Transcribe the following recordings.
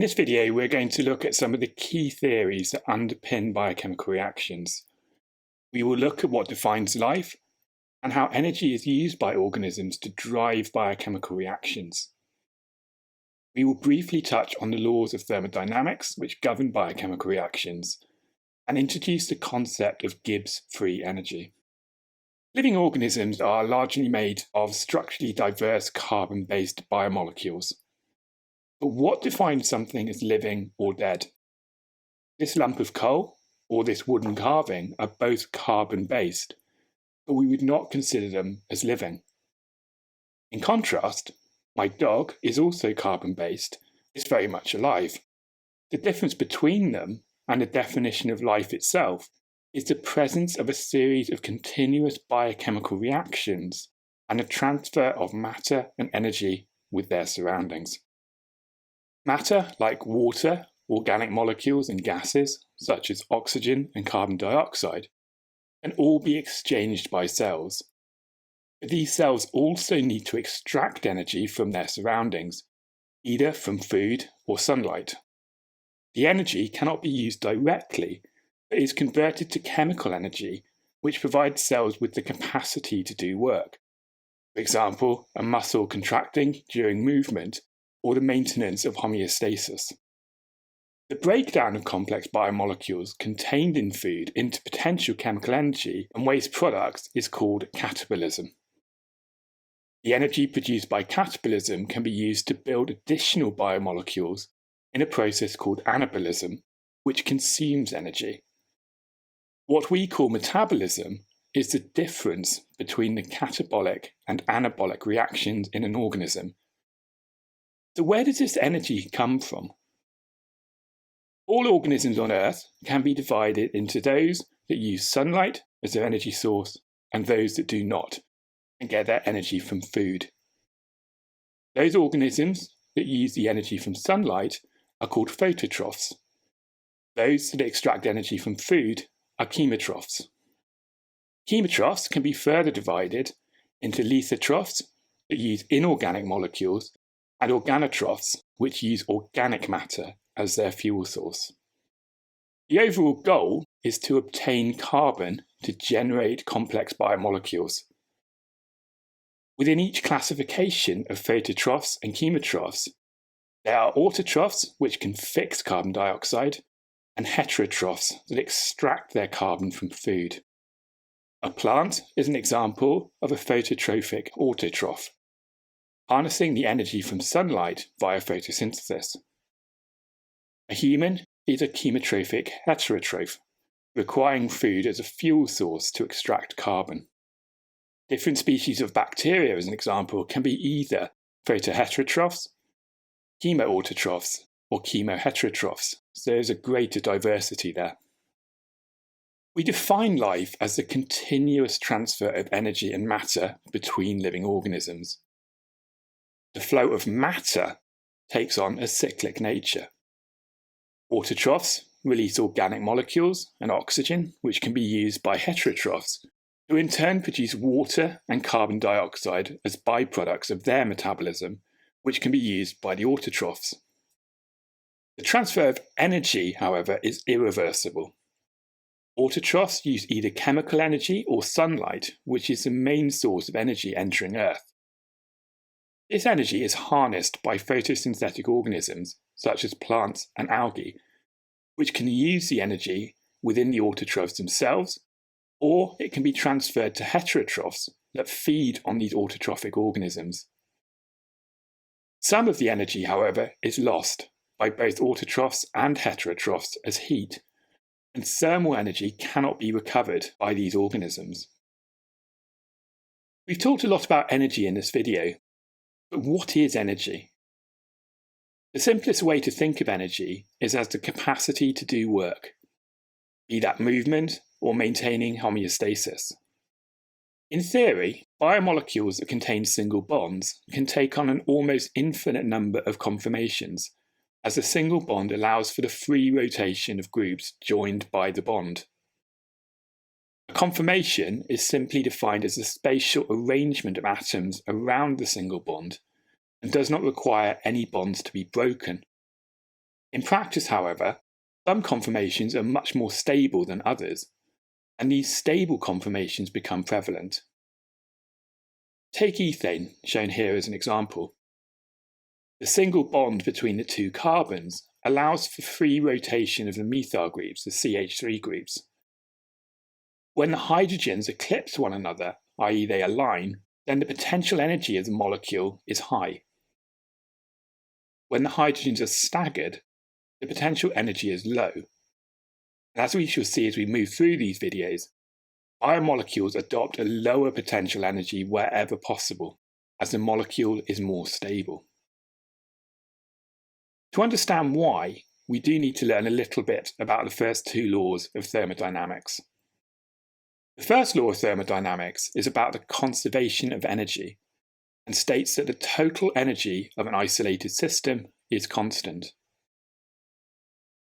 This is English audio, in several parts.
In this video, we're going to look at some of the key theories that underpin biochemical reactions. We will look at what defines life and how energy is used by organisms to drive biochemical reactions. We will briefly touch on the laws of thermodynamics, which govern biochemical reactions, and introduce the concept of Gibbs free energy. Living organisms are largely made of structurally diverse carbon-based biomolecules. But what defines something as living or dead? This lump of coal or this wooden carving are both carbon-based, but we would not consider them as living. In contrast, my dog is also carbon-based, it's very much alive. The difference between them and the definition of life itself is the presence of a series of continuous biochemical reactions and a transfer of matter and energy with their surroundings. Matter, like water, organic molecules and gases, such as oxygen and carbon dioxide, can all be exchanged by cells. But these cells also need to extract energy from their surroundings, either from food or sunlight. The energy cannot be used directly, but is converted to chemical energy, which provides cells with the capacity to do work. For example, a muscle contracting during movement or the maintenance of homeostasis. The breakdown of complex biomolecules contained in food into potential chemical energy and waste products is called catabolism. The energy produced by catabolism can be used to build additional biomolecules in a process called anabolism, which consumes energy. What we call metabolism is the difference between the catabolic and anabolic reactions in an organism. So where does this energy come from? All organisms on Earth can be divided into those that use sunlight as their energy source and those that do not, and get their energy from food. Those organisms that use the energy from sunlight are called phototrophs. Those that extract energy from food are chemotrophs. Chemotrophs can be further divided into lithotrophs that use inorganic molecules and organotrophs which use organic matter as their fuel source. The overall goal is to obtain carbon to generate complex biomolecules. Within each classification of phototrophs and chemotrophs, there are autotrophs which can fix carbon dioxide and heterotrophs that extract their carbon from food. A plant is an example of a phototrophic autotroph, harnessing the energy from sunlight via photosynthesis. A human is a chemotrophic heterotroph, requiring food as a fuel source to extract carbon. Different species of bacteria, as an example, can be either photoheterotrophs, chemoautotrophs, or chemoheterotrophs, so there's a greater diversity there. We define life as the continuous transfer of energy and matter between living organisms. The flow of matter takes on a cyclic nature. Autotrophs release organic molecules and oxygen, which can be used by heterotrophs, who in turn produce water and carbon dioxide as byproducts of their metabolism, which can be used by the autotrophs. The transfer of energy, however, is irreversible. Autotrophs use either chemical energy or sunlight, which is the main source of energy entering Earth. This energy is harnessed by photosynthetic organisms, such as plants and algae, which can use the energy within the autotrophs themselves, or it can be transferred to heterotrophs that feed on these autotrophic organisms. Some of the energy, however, is lost by both autotrophs and heterotrophs as heat, and thermal energy cannot be recovered by these organisms. We've talked a lot about energy in this video, but what is energy? The simplest way to think of energy is as the capacity to do work, be that movement or maintaining homeostasis. In theory, biomolecules that contain single bonds can take on an almost infinite number of conformations, as a single bond allows for the free rotation of groups joined by the bond. A conformation is simply defined as the spatial arrangement of atoms around the single bond and does not require any bonds to be broken. In practice, however, some conformations are much more stable than others, and these stable conformations become prevalent. Take ethane, shown here as an example. The single bond between the two carbons allows for free rotation of the methyl groups, the CH3 groups. When the hydrogens eclipse one another, i.e. they align, then the potential energy of the molecule is high. When the hydrogens are staggered, the potential energy is low. And as we shall see as we move through these videos, biomolecules adopt a lower potential energy wherever possible, as the molecule is more stable. To understand why, we do need to learn a little bit about the first two laws of thermodynamics. The first law of thermodynamics is about the conservation of energy and states that the total energy of an isolated system is constant.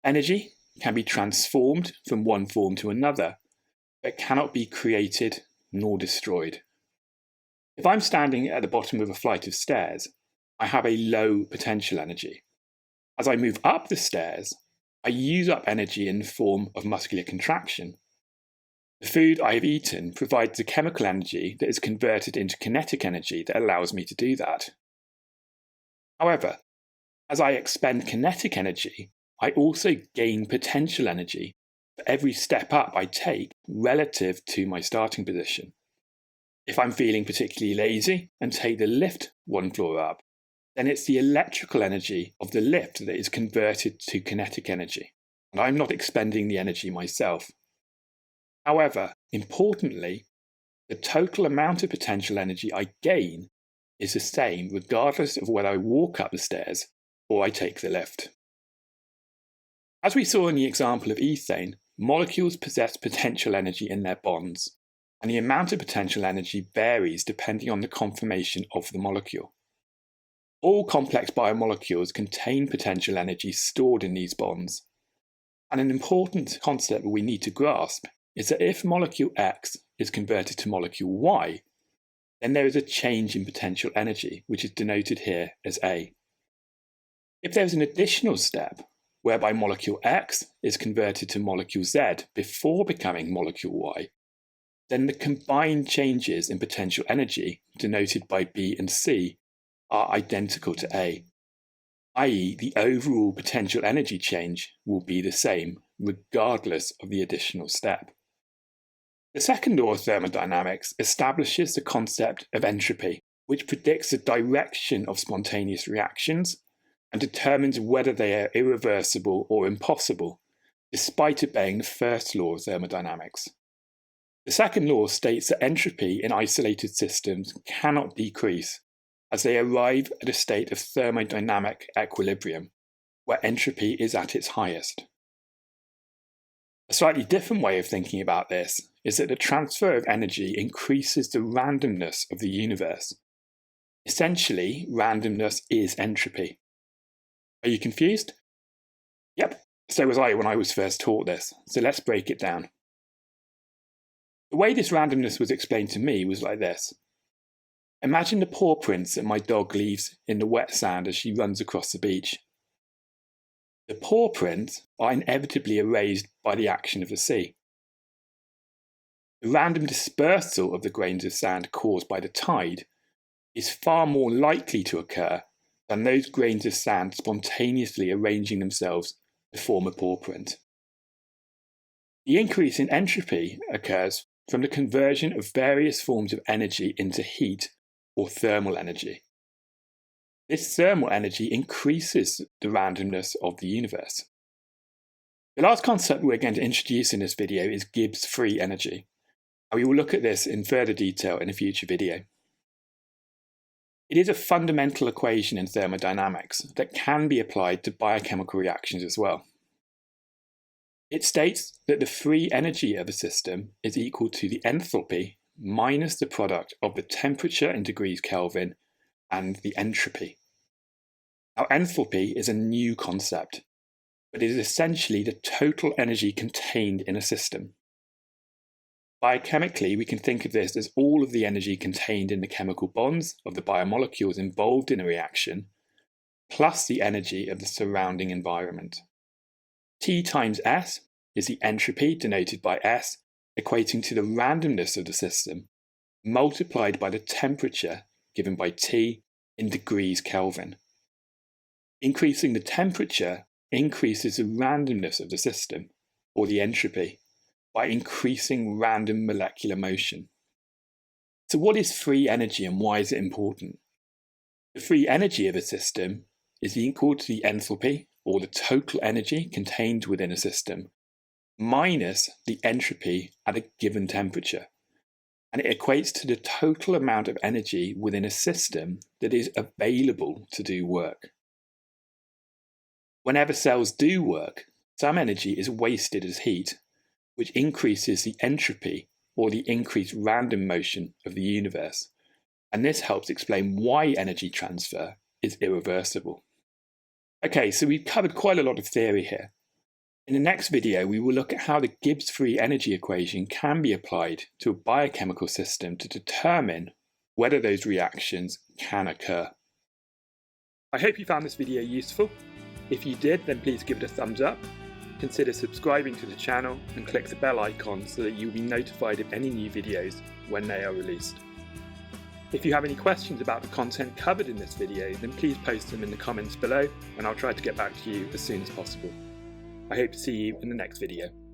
Energy can be transformed from one form to another, but cannot be created nor destroyed. If I'm standing at the bottom of a flight of stairs, I have a low potential energy. As I move up the stairs, I use up energy in the form of muscular contraction. The food I have eaten provides the chemical energy that is converted into kinetic energy that allows me to do that. However, as I expend kinetic energy, I also gain potential energy for every step up I take relative to my starting position. If I'm feeling particularly lazy and take the lift one floor up, then it's the electrical energy of the lift that is converted to kinetic energy, and I'm not expending the energy myself. However, importantly, the total amount of potential energy I gain is the same regardless of whether I walk up the stairs or I take the lift. As we saw in the example of ethane, molecules possess potential energy in their bonds, and the amount of potential energy varies depending on the conformation of the molecule. All complex biomolecules contain potential energy stored in these bonds, and an important concept we need to grasp is that if molecule X is converted to molecule Y, then there is a change in potential energy, which is denoted here as A. If there is an additional step, whereby molecule X is converted to molecule Z before becoming molecule Y, then the combined changes in potential energy, denoted by B and C, are identical to A, i.e. the overall potential energy change will be the same, regardless of the additional step. The second law of thermodynamics establishes the concept of entropy, which predicts the direction of spontaneous reactions and determines whether they are irreversible or impossible, despite obeying the first law of thermodynamics. The second law states that entropy in isolated systems cannot decrease, as they arrive at a state of thermodynamic equilibrium, where entropy is at its highest. A slightly different way of thinking about this is that the transfer of energy increases the randomness of the universe. Essentially, randomness is entropy. Are you confused? Yep, so was I when I was first taught this, so let's break it down. The way this randomness was explained to me was like this. Imagine the paw prints that my dog leaves in the wet sand as she runs across the beach. The paw prints are inevitably erased by the action of the sea. The random dispersal of the grains of sand caused by the tide is far more likely to occur than those grains of sand spontaneously arranging themselves to form a paw print. The increase in entropy occurs from the conversion of various forms of energy into heat or thermal energy. This thermal energy increases the randomness of the universe. The last concept we're going to introduce in this video is Gibbs free energy, and we will look at this in further detail in a future video. It is a fundamental equation in thermodynamics that can be applied to biochemical reactions as well. It states that the free energy of a system is equal to the enthalpy minus the product of the temperature in degrees Kelvin and the entropy. Now, enthalpy is a new concept, but it is essentially the total energy contained in a system. Biochemically, we can think of this as all of the energy contained in the chemical bonds of the biomolecules involved in a reaction, plus the energy of the surrounding environment. T times S is the entropy, denoted by S, equating to the randomness of the system, multiplied by the temperature, given by T, in degrees Kelvin. Increasing the temperature increases the randomness of the system, or the entropy, by increasing random molecular motion. So what is free energy and why is it important? The free energy of a system is equal to the enthalpy, or the total energy contained within a system, minus the entropy at a given temperature. And it equates to the total amount of energy within a system that is available to do work. Whenever cells do work, some energy is wasted as heat, which increases the entropy, or the increased random motion of the universe. And this helps explain why energy transfer is irreversible. Okay, so we've covered quite a lot of theory here. In the next video, we will look at how the Gibbs free energy equation can be applied to a biochemical system to determine whether those reactions can occur. I hope you found this video useful. If you did, then please give it a thumbs up. Consider subscribing to the channel and click the bell icon so that you'll be notified of any new videos when they are released. If you have any questions about the content covered in this video, then please post them in the comments below and I'll try to get back to you as soon as possible. I hope to see you in the next video.